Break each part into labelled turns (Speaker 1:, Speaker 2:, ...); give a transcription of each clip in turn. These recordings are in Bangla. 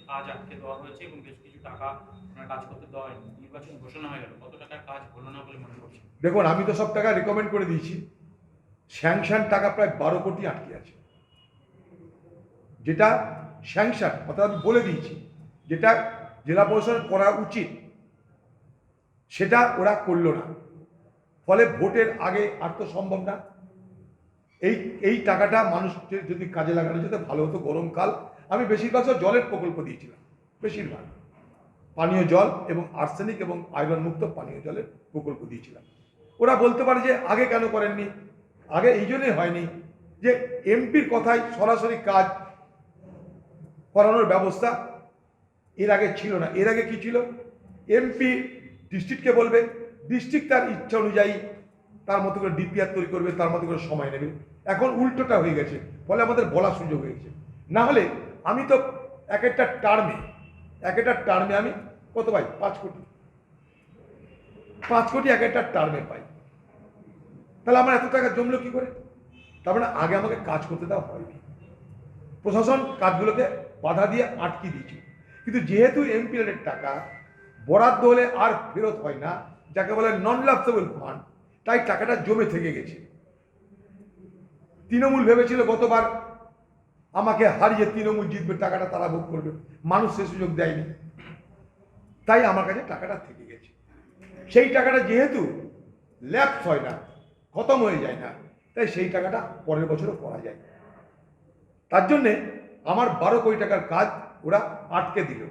Speaker 1: কাজ আটকে দেওয়া হয়েছে এবং বেশ কিছু টাকা আপনার কাজ করতে দেওয়া হয়নি। নির্বাচন ঘোষণা হয়ে গেল, কত টাকার কাজ হলো না বলে মনে করছেন?
Speaker 2: দেখুন, আমি তো সব টাকা রেকমেন্ড করে দিয়েছি। স্যাংশন টাকা প্রায় 12 কোটি আটকে আছে, যেটা স্যাংশন অর্থাৎ আমি বলে দিয়েছি যেটা জেলা প্রশাসন করা উচিত সেটা ওরা করলো না। ফলে ভোটের আগে আর তো সম্ভব না। এই এই টাকাটা মানুষকে যদি কাজে লাগানো যেত ভালো হতো। গরমকাল আমি বেশিরভাগ সব জলের প্রকল্প দিয়েছিলাম, বেশিরভাগ পানীয় জল এবং আর্সেনিক এবং আয়রন মুক্ত পানীয় জলের প্রকল্প দিয়েছিলাম। ওরা বলতে পারে যে আগে কেন করেননি। আগে এই জন্যই হয়নি যে এমপির কথায় সরাসরি কাজ করানোর ব্যবস্থা এর আগে ছিল না। এর আগে কি ছিল, এমপি ডিস্ট্রিক্টকে বলবে, ডিস্ট্রিক্ট তার ইচ্ছা অনুযায়ী তার মতো করে ডিপিআর তৈরি করবে, তার মতো করে সময় নেবে। এখন উল্টোটা হয়ে গেছে, ফলে আমাদের বলার সুযোগ হয়ে গেছে। না হলে আমি তো এক একটা টার্মে আমি কত পাই, 5 কোটি, 5 কোটি এক একটা টার্মে পাই। তাহলে আমার এত টাকা জমলো কি করে? তার মানে আগে আমাকে কাজ করতে দেওয়া হয়নি, প্রশাসন কাজগুলোকে বাধা দিয়ে আটকে দিয়েছে। কিন্তু যেহেতু এমপিএল এর টাকা বরাদ্দ হলে আর ফেরত হয় না, যাকে বলে নন লাভসেবল ফান্ড, তাই টাকাটা জমে থেকে গেছে। তৃণমূল ভেবেছিল গতবার আমাকে হারিয়ে তৃণমূল জিতবে, টাকাটা তারা ভোগ করবে, মানুষ সে সুযোগ দেয়নি, তাই আমার কাছে টাকাটা থেকে গেছে। সেই টাকাটা যেহেতু ল্যাপস হয় না, খতম হয়ে যায় না, তাই সেই টাকাটা পরের বছরও করা যায়। তার জন্যে আমার 12 কোটি টাকার কাজ ওরা আটকে দিল।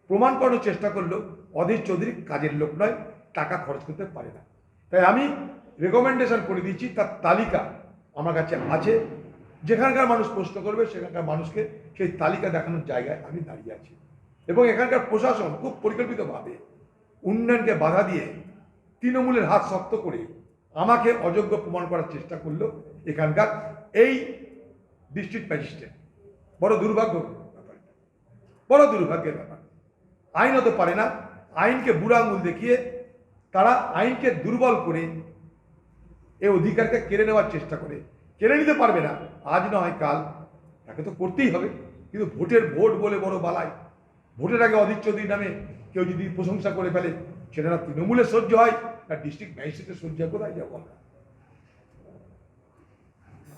Speaker 2: প্রমাণ করানোর চেষ্টা করলো অধীর চৌধুরী কাজের লোক নয়, টাকা খরচ করতে পারে না। তাই আমি রেকমেন্ডেশন করে দিচ্ছি, তার তালিকা আমার কাছে আছে। যেখানকার মানুষ প্রশ্ন করবে সেখানকার মানুষকে সেই তালিকা দেখানোর জায়গায় আমি দাঁড়িয়ে আছি। এবং এখানকার প্রশাসন খুব পরিকল্পিতভাবে উন্নয়নকে বাধা দিয়ে তৃণমূলের হাত শক্ত করে আমাকে অযোগ্য প্রমাণ করার চেষ্টা করলো এখানকার এই ডিস্ট্রিক্ট ম্যাজিস্ট্রেট। বড় দুর্ভাগ্য ব্যাপার, বড় দুর্ভাগ্যের ব্যাপার। আইন হতে পারে না, আইনকে বুড়া আঙুল দেখিয়ে তারা আইনকে দুর্বল করে এই অধিকারকে কেড়ে নেওয়ার চেষ্টা করে। কেড়ে নিতে পারবে না, আজ নয় কাল, তাকে তো করতেই হবে। কিন্তু ভোট বলে বড় বালাই, ভোটের আগে অধীর চৌধুরী নামে কেউ যদি প্রশংসা করে ফেলে, সেটা না তৃণমূলের সহ্য হয় না ডিস্ট্রিক্ট ম্যাজিস্ট্রেটের সহ্য হয়। কোথায় যাবো আমরা?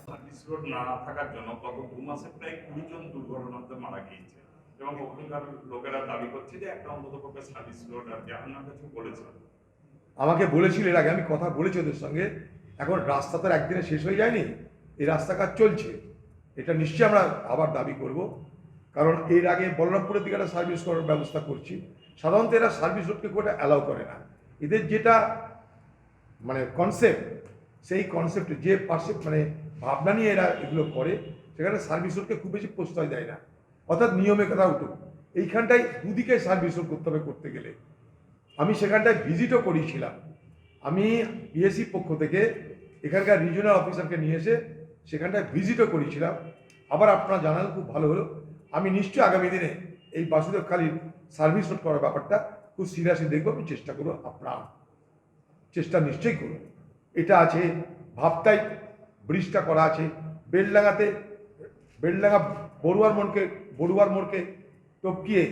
Speaker 3: সার্ভিস রোড না থাকার জন্য গত 2 মাসে প্রায় 20 জন দুর্ঘটনাতে মারা গিয়েছে এবং ওখানকার লোকেরা দাবি করছে যে একটা অন্ততপক্ষে সার্ভিস রোড আর কি আপনার কাছে বলেছেন।
Speaker 2: আমাকে বলেছিল এর আগে, আমি কথা বলেছি ওদের সঙ্গে। এখন রাস্তা তো একদিনে শেষ হয়ে যায়নি, এই রাস্তা কাজ চলছে। এটা নিশ্চয়ই আমরা আবার দাবি করব, কারণ এর আগে বলরামপুরের দিকে একটা সার্ভিস করার ব্যবস্থা করছি। সাধারণত এরা সার্ভিস রোডকে খুব একটা অ্যালাউ করে না। এদের যেটা মানে কনসেপ্ট, সেই কনসেপ্টে যে মানে ভাবনা নিয়ে এরা এগুলো করে, সেখানে সার্ভিস রোডকে খুব বেশি প্রশ্রয় দেয় না। অর্থাৎ নিয়মে কথা উঠুক, এইখানটায় দুদিকে সার্ভিস রোড করতে হবে। করতে গেলে আমি সেখানটায় ভিজিটও করিয়েছিলাম। আমি বিএসসি পক্ষ থেকে এখানকার রিজিওনাল অফিসারকে নিয়ে এসে সেখানটায় ভিজিটও করিয়েছিলাম। আবার আপনারা জানালে খুব ভালো হলো। আমি নিশ্চয়ই আগামী দিনে এই বাসুদেব খালির সার্ভিস রোড করার ব্যাপারটা খুব সিরিয়াসলি দেখবো। আমি চেষ্টা করবো, আপনার চেষ্টা নিশ্চয়ই করব। এটা আছে ভাবতাই, ব্রিজটা করা আছে। বেলডাঙ্গা বড়ুয়ার মোড়কে টপকিয়ে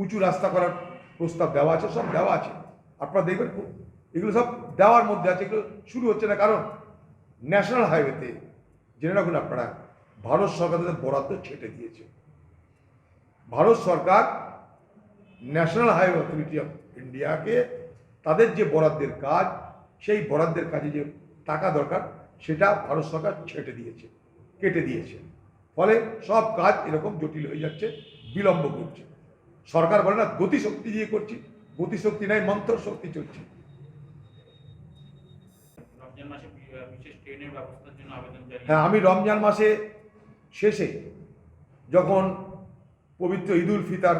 Speaker 2: উঁচু রাস্তা করার প্রস্তাব দেওয়া আছে, সব দেওয়া আছে। আপনারা দেখবেন এগুলো সব দেওয়ার মধ্যে আছে, এগুলো শুরু হচ্ছে না। কারণ ন্যাশনাল হাইওয়েতে জেনে রাখুন আপনারা, ভারত সরকার তাদের বরাদ্দ ছেটে দিয়েছে। ভারত সরকার ন্যাশনাল হাইওয়ে অথরিটি অফ ইন্ডিয়াকে তাদের যে বরাদ্দের কাজ, সেই বরাদ্দের কাজে যে টাকা দরকার সেটা ভারত সরকার ছেটে দিয়েছে, কেটে দিয়েছে। ফলে সব কাজ এরকম জটিল হয়ে যাচ্ছে, বিলম্ব করছে। সরকার বলে না গতিশক্তি দিয়ে করছি, গতিশক্তি নাই, মন্ত্র শক্তি চলছে।
Speaker 1: রমজান মাসে বিশেষ ট্রেনের ব্যবস্থার জন্য আবেদন জারি।
Speaker 2: হ্যাঁ, আমি রমজান মাসে শেষে যখন পবিত্র ঈদুল ফিতর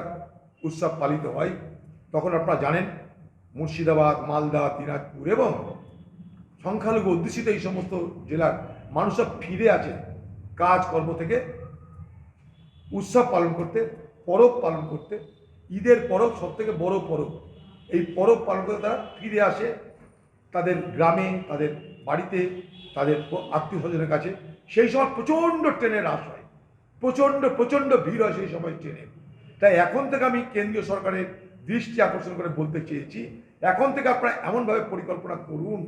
Speaker 2: উৎসব পালিত হয়, তখন আপনারা জানেন মুর্শিদাবাদ, মালদা, দিনাজপুর এবং সংখ্যালঘু অধ্যুষিত এই সমস্ত জেলার মানুষ সব ফিরে আছে কাজকর্ম থেকে, উৎসব পালন করতে, পরব পালন করতে। ঈদের পরব সব থেকে বড় পরব। এই পরব পালন করতে তারা ফিরে আসে তাদের গ্রামে, তাদের বাড়িতে, তাদের আত্মীয় স্বজনের কাছে। সেই সময় প্রচণ্ড ট্রেনের রাশ হয়, প্রচণ্ড ভিড় হয় সেই সময় ট্রেনে। তাই এখন থেকে আমি কেন্দ্রীয় সরকারের দৃষ্টি আকর্ষণ করে বলতে চেয়েছি, এখন থেকে আপনারা এমনভাবে পরিকল্পনা করুন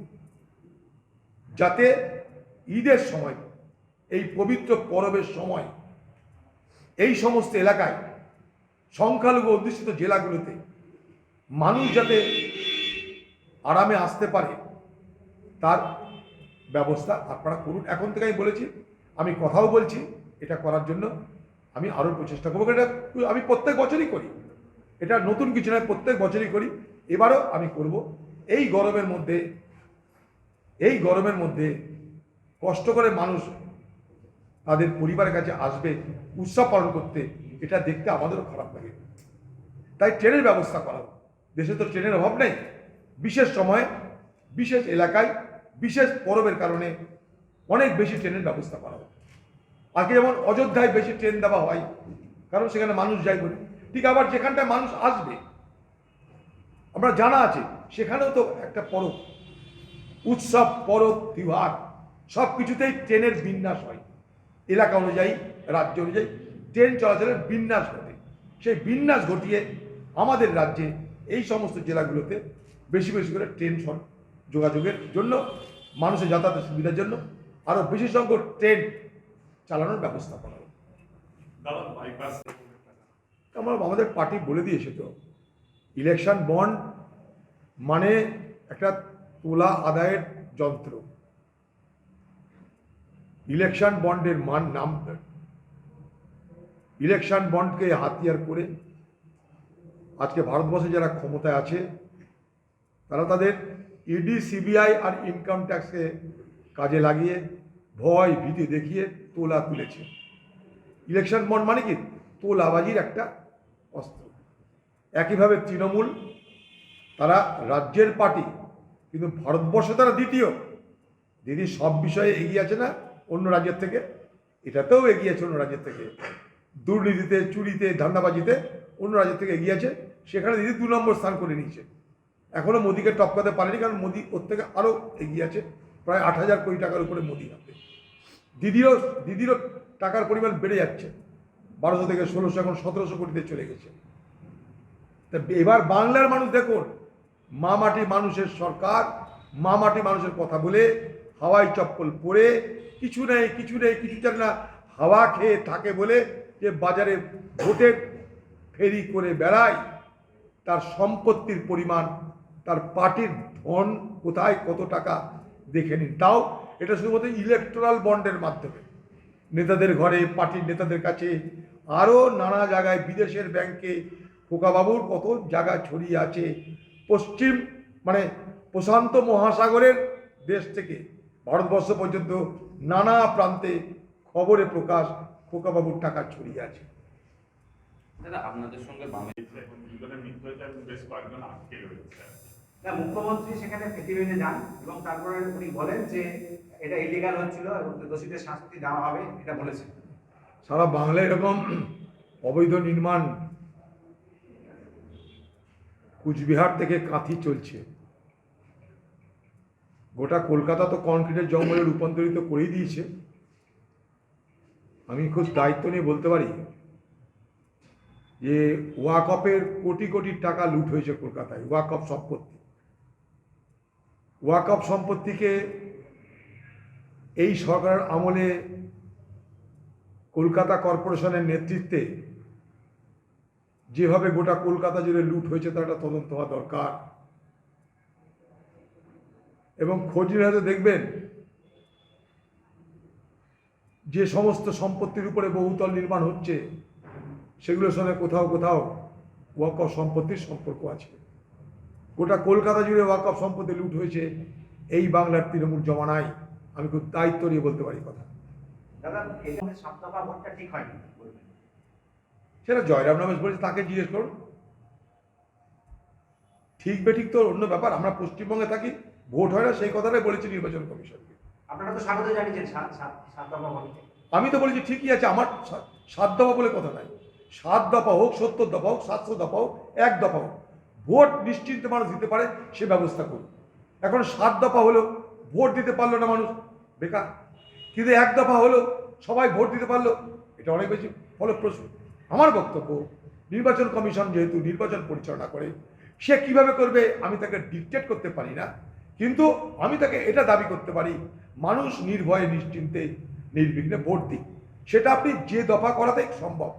Speaker 2: যাতে ঈদের সময়, এই পবিত্র পরবের সময় এই সমস্ত এলাকায়, সংখ্যালঘু অধ্যুষিত জেলাগুলোতে মানুষ যাতে আরামে আসতে পারে তার ব্যবস্থা আপনারা করুন। এখন থেকে আমি বলেছি, আমি কথাও বলছি, এটা করার জন্য আমি আরও প্রচেষ্টা করবো। এটা আমি প্রত্যেক বছরই করি, এটা নতুন কিছু নয়, প্রত্যেক বছরই করি, এবারও আমি করব। এই গরমের মধ্যে কষ্ট করে মানুষ তাদের পরিবারের কাছে আসবে উৎসব পালন করতে, এটা দেখতে আমাদেরও খারাপ লাগে। তাই ট্রেনের ব্যবস্থা করা, দেশে তো ট্রেনের অভাব নেই, বিশেষ সময়ে বিশেষ এলাকায় বিশেষ পরবের কারণে অনেক বেশি ট্রেনের ব্যবস্থা করা হয়। আগে যেমন অযোধ্যায় বেশি ট্রেন দেওয়া হয়, কারণ সেখানে মানুষ যায় বলে, ঠিক আবার যেখানটায় মানুষ আসবে আমরা জানা আছে সেখানেও তো একটা পরব, উৎসব, পরব, তিহার সব কিছুতেই ট্রেনের বিন্যাস হয়, এলাকা অনুযায়ী, রাজ্য অনুযায়ী ট্রেন চলাচলের বিন্যাস ঘটে। সেই বিন্যাস ঘটিয়ে আমাদের রাজ্যে এই সমস্ত জেলাগুলোতে বেশি বেশি করে ট্রেন যোগাযোগের জন্য, মানুষের যাতায়াতের সুবিধার জন্য আরও বেশি সংখ্যক ট্রেন চালানোর ব্যবস্থা করা হবে। আমাদের পার্টি বলে দিয়েছে তো, ইলেকশন বন্ড মানে একটা তোলা আদায়ের যন্ত্র। ইলেকশন বন্ডের ইলেকশন বন্ডকে হাতিয়ার করে আজকে ভারতবর্ষে যারা ক্ষমতায় আছে তারা তাদের ইডি, সিবিআই আর ইনকাম ট্যাক্সকে কাজে লাগিয়ে ভয় ভীতি দেখিয়ে তোলা তুলেছে। ইলেকশন বন্ড মানে কি? তোলাবাজির একটা অস্ত্র। একইভাবে তৃণমূল, তারা রাজ্যের পার্টি কিন্তু ভারতবর্ষে তারা দ্বিতীয়। দিদি সব বিষয়ে এগিয়ে আছে না অন্য রাজ্যের থেকে, এটাতেও এগিয়ে আছে অন্য রাজ্যের থেকে। দুর্নীতিতে, চুরিতে, ধান্দাবাজিতে অন্য রাজ্যের থেকে এগিয়ে আছে, সেখানে দিদি 2 নম্বর স্থান করে নিয়েছে। এখনও মোদিকে টপকাতে পারেনি, কারণ মোদি ওর থেকে আরও এগিয়ে আছে, প্রায় 8,000 কোটি টাকার উপরে মোদি হবে। দিদিরও টাকার পরিমাণ বেড়ে যাচ্ছে, 1200 থেকে 1600, এখন 1700 কোটিতে চলে গেছে। তা এবার বাংলার মানুষ দেখুন, মা মাটি মানুষের সরকার, মা মাটি মানুষের কথা বলে, হাওয়াই চপ্পল পরে, কিছু নেই কিছু জানে না, হাওয়া খেয়ে থাকে বলে যে বাজারে ভোটের ফেরি করে বেড়ায়, তার সম্পত্তির পরিমাণ, তার পার্টির ধন কোথায় কত টাকা দেখে নিন। তাও এটা শুধুমাত্র ইলেকটোরাল বন্ডের মাধ্যমে, নেতাদের ঘরে, পার্টির নেতাদের কাছে, আরও নানা জায়গায়, বিদেশের ব্যাংকে, খোকাবাবুর কত জায়গা ছড়িয়ে আছে। প্রশান্ত মহাসাগরের দেশ থেকে ভারতবর্ষ পর্যন্ত নানা প্রান্তে খবরে প্রকাশ, খোকাবাবুর টাকা ছড়িয়ে আছে।
Speaker 4: দাদা, আপনাদের সঙ্গে
Speaker 3: বেশ কয়েকজন আটকে রয়েছে।
Speaker 5: মুখ্যমন্ত্রী সেখানে প্রতিবেদনে যান এবং তারপরে উনি বলেন যে এটা ইলিগাল হচ্ছিল এবং দোষীদের শাস্তি দেওয়া হবে, এটা বলেছেন।
Speaker 2: সারা বাংলায় এরকম অবৈধ নির্মাণ, কুচবিহার থেকে কাঁথি চলছে, গোটা কলকাতা তো কনক্রিটের জঙ্গলে রূপান্তরিত করেই দিয়েছে। আমি খুব দায়িত্ব নিয়ে বলতে পারি যে ওয়াকফের কোটি কোটি টাকা লুট হয়েছে কলকাতায়। ওয়াকফ সম্পত্তিকে এই সরকারের আমলে কলকাতা কর্পোরেশনের নেতৃত্বে যেভাবে গোটা কলকাতা জুড়ে লুট হয়েছে তার একটা তদন্ত হওয়া দরকার। এবং খোঁজ নিলে হয়তো দেখবেন যে সমস্ত সম্পত্তির উপরে বহুতল নির্মাণ হচ্ছে সেগুলোর সঙ্গে কোথাও কোথাও ওয়াকফ সম্পত্তির সম্পর্ক আছে। গোটা কলকাতা জুড়ে ওয়াকফ সম্পত্তি লুট হয়েছে এই বাংলার তৃণমূল জমানায়। আমি খুব দায়িত্ব নিয়ে বলতে পারি কথা।
Speaker 5: দাদা, এই যে 7 দফা ভোটটা ঠিক হয়নি বলবেন?
Speaker 2: সেটা জয়রাম রমেশ বলেছে, তাকে জিজ্ঞেস করুন। ঠিক বেঠিক তো অন্য ব্যাপার, আমরা পশ্চিমবঙ্গে থাকি, ভোট হয় না সেই কথাটাই বলেছি নির্বাচন কমিশনকে।
Speaker 5: আপনারা তো স্বাগত জানিয়েছেন 7 দফা ভোটকে।
Speaker 2: আমি তো বলেছি ঠিকই আছে, আমার 7 দফা বলে কথা নাই। 7 দফা হোক, 70 দফা হোক, 700 দফা হোক, 1 দফা হোক, ভোট নিশ্চিন্তে মানুষ দিতে পারে সে ব্যবস্থা করুন। এখন 7 দফা হলো, ভোট দিতে পারলো না মানুষ, বেকার। কিন্তু 1 দফা হলো, সবাই ভোট দিতে পারলো, এটা অনেক বেশি ফলপ্রসূ। আমার বক্তব্য নির্বাচন কমিশন যেহেতু নির্বাচন পরিচালনা করে, সে কিভাবে করবে আমি তাকে ডিকটেট করতে পারি না, কিন্তু আমি তাকে এটা দাবি করতে পারি মানুষ নির্ভয়ে নিশ্চিন্তে নির্বিঘ্নে ভোট দিক। সেটা আপনি যে দফা করাতেই সম্ভব।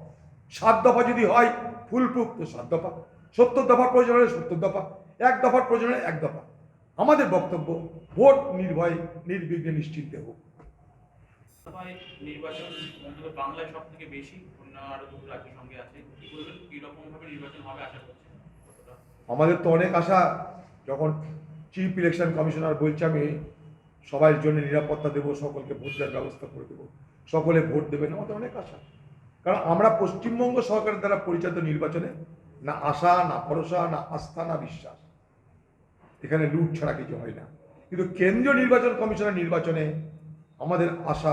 Speaker 2: 7 দফা যদি হয় ফুলপ্রুফ তো 7 দফা, 70 দফার প্রয়োজন হলে 70 দফা, 1 দফার প্রয়োজন হলে 1 দফা। আমাদের বক্তব্য ভোট নির্ভয়ে নির্বিঘ্নে নিশ্চিন্তে হোক।
Speaker 1: সভায় নির্বাচন অন্তত বাংলায় সব থেকে বেশি, অন্য আরো দুটো রাজ্যের সঙ্গে আছে, কি বলবেন কিরকম ভাবে নির্বাচন হবে আশা করছেন? কতটা?
Speaker 2: আমাদের তো অনেক আশা, যখন চিফ ইলেকশন কমিশনার বলছে আমি সবার জন্য নিরাপত্তা দেবো, সকলকে ভোট দেওয়ার ব্যবস্থা করে দেবো, সকলে ভোট দেবেন, আমাদের অনেক আশা। কারণ আমরা পশ্চিমবঙ্গ সরকারের দ্বারা পরিচালিত নির্বাচনে না আশা, না ভরসা, না আস্থা, না বিশ্বাস, এখানে লুট ছাড়া কিছু হয় না। কিন্তু কেন্দ্রীয় নির্বাচন কমিশনের নির্বাচনে আমাদের আশা,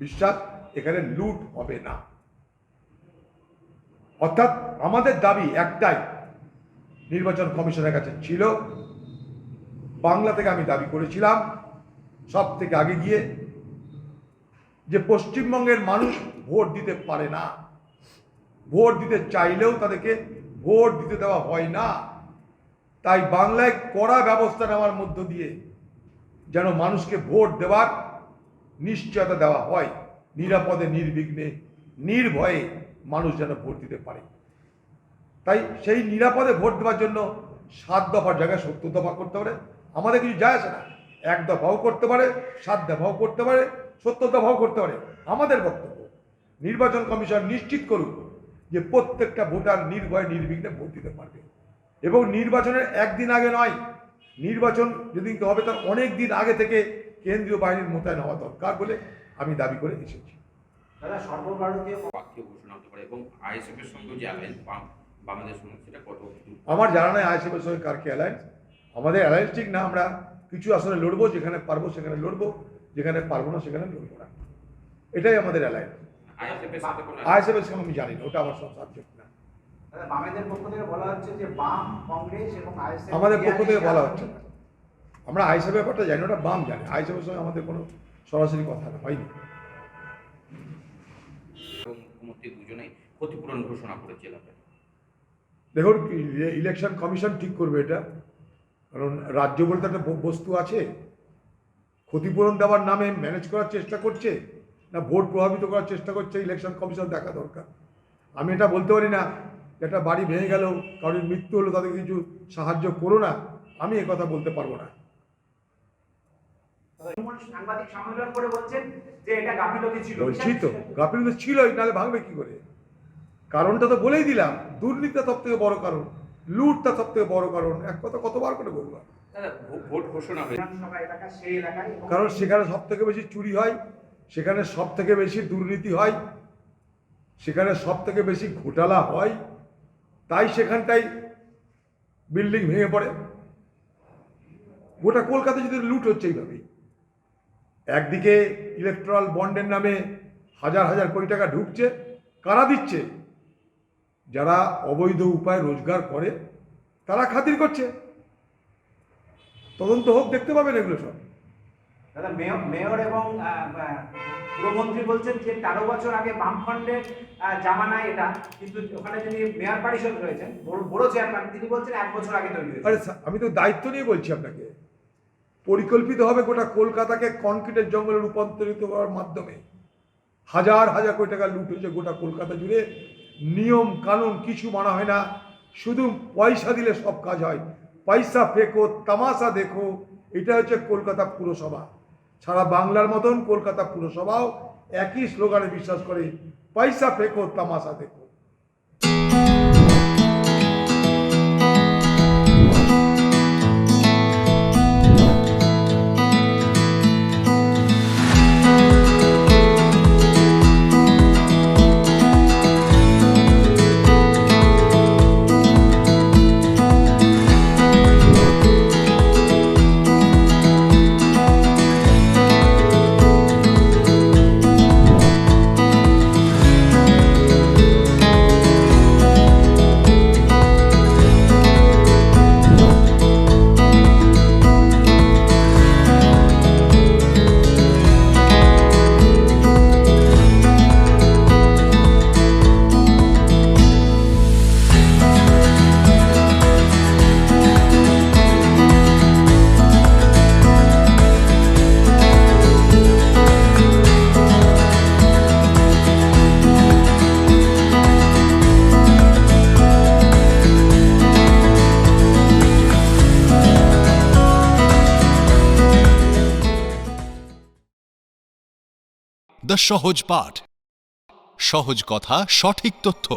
Speaker 2: বিশ্বাস, এখানে লুট হবে না। অর্থাৎ আমাদের দাবি একটাই, নির্বাচন কমিশনের কাছে ছিল, বাংলা থেকে আমি দাবি করেছিলাম সব থেকে আগে গিয়ে, যে পশ্চিমবঙ্গের মানুষ ভোট দিতে পারে না, ভোট দিতে চাইলেও তাদেরকে ভোট দিতে দেওয়া হয় না। তাই বাংলায় কড়া ব্যবস্থা নেওয়ার মধ্য দিয়ে যেন মানুষকে ভোট দেওয়ার নিশ্চয়তা দেওয়া হয়, নিরাপদে নির্বিঘ্নে নির্ভয়ে মানুষ যেন ভোট দিতে পারে। তাই সেই নিরাপদে ভোট দেওয়ার জন্য 7 দফার জায়গায় 70 দফা করতে পারে, আমাদের কিছু যায় আসে না। 1 দফাও করতে পারে, 7 দফাও করতে পারে, 70 দফাও করতে পারে। আমাদের বক্তব্য নির্বাচন কমিশন নিশ্চিত করুক যে প্রত্যেকটা ভোটার নির্ভয়ে নির্বিঘ্নে ভোট দিতে পারবে, এবং নির্বাচনের একদিন আগে নয়, নির্বাচন যেদিন হবে তার অনেক দিন আগে থেকে কেন্দ্রীয় বাহিনীর মোতায়েন হওয়া দরকার বলে আমি দাবি করে এসেছি।
Speaker 5: দাদা, সর্বভারতীয়
Speaker 4: বাক্যে ঘোষণা হতে পারে এবং আইএসএফ এর সঙ্গে যে অ্যালায়েন্স বাংলাদেশ সঙ্গে সেটা কত দূর?
Speaker 2: আমার জানা নাই আইএসএফ এর সঙ্গে কার কি অ্যালায়েন্স। আমাদের অ্যালায়েন্স ঠিক না, আমরা কিছু আসলে লড়বো, যেখানে পারবো সেখানে লড়বো, যেখানে পারবো না সেখানে লড়বো না, এটাই আমাদের অ্যালায়েন্স।
Speaker 4: আইএসএফ এর সাথে কোনো
Speaker 2: আইএসএফ এর সঙ্গে আমি জানি না, ওটা আমার সব সাবজেক্ট না।
Speaker 5: দাদা, বামেদের পক্ষ থেকে বলা হচ্ছে যে বাম, কংগ্রেস এবং আইএসএফ
Speaker 2: আমাদের পক্ষ থেকে বলা হচ্ছে না, আমরা আইএসএফ ব্যাপারটা জানি, ওটা বাম জানে, আইএসএফ এর সঙ্গে আমাদের কোনো সরাসরি কথা হয়নি।
Speaker 4: এবং মুখ্যমন্ত্রী দুজনেই ক্ষতিপূরণ ঘোষণা করেছে এলাকায়।
Speaker 2: দেখুন ইলেকশন কমিশন ঠিক করবে এটা, কারণ রাজ্য বলতে একটা বস্তু আছে, ক্ষতিপূরণ দেওয়ার নামে ম্যানেজ করার চেষ্টা করছে না ভোট প্রভাবিত করার চেষ্টা করছে, ইলেকশন কমিশন দেখা দরকার। আমি এটা বলতে পারি না যে একটা বাড়ি ভেঙে গেল, কারোর মৃত্যু হলো, তাদের কিছু সাহায্য করো না, আমি কথা বলতে পারবো না।
Speaker 5: সাংবাদিক সম্মেলন করে বলছেন যে এটা গাফিলতি ছিল।
Speaker 2: বলছি তো গাফিলতি ছিল, নাহলে ভাঙবে কি করে? কারণটা তো বলেই দিলাম, দুর্নীতিটা সব থেকে বড় কারণ, লুটটা সব থেকে বড় কারণ, এক কথা কতবার করে বলবো।
Speaker 4: দাদা, ভোট ঘোষণা হয়েছে,
Speaker 5: বিধানসভা এলাকা, সেই এলাকায়
Speaker 2: কারণ সেখানে সব থেকে বেশি চুরি হয়, সেখানে সব থেকে বেশি দুর্নীতি হয়, সেখানে সব থেকে বেশি ঘোটালা হয়, তাই সেখানটাই বিল্ডিং ভেঙে পড়ে। গোটা কলকাতা যদি লুট হচ্ছে এইভাবেই, একদিকে ইলেকট্রাল বন্ডের নামে হাজার হাজার কোটি টাকা ঢুকছে, কারা দিচ্ছে? যারা অবৈধ উপায়ে রোজগার করে তারা খাতির করছে। তদন্ত হোক, দেখতে পাবেন এগুলো সব।
Speaker 5: দাদা, মেয়র এবং পুরমন্ত্রী বলছেন যে 13 বছর আগে বামফ্রন্টের জামানায় এটা, কিন্তু ওখানে যিনি মেয়র পরিষদ রয়েছেন, বড় চেয়ারম্যান, তিনি বলছেন 1 বছর আগে তৈরি হয়েছে।
Speaker 2: আরে আমি তো দায়িত্ব নিয়ে বলছি আপনাকে, পরিকল্পিতভাবে গোটা কলকাতাকে কনক্রিটের জঙ্গলে রূপান্তরিত করার মাধ্যমে হাজার হাজার কোটি টাকা লুট হয়েছে গোটা কলকাতা জুড়ে। নিয়ম কানুন কিছু মানা হয় না, শুধু পয়সা দিলে সব কাজ হয়। পয়সা ফেকো তামাশা দেখো, এটা হচ্ছে কলকাতা পুরসভা। সারা বাংলার মতন কলকাতা পুরসভাও একই স্লোগানে বিশ্বাস করে, পয়সা ফেকো তামাশা দেখো।
Speaker 6: দ্য সহজ পাঠ, সহজ কথা, সঠিক তথ্য।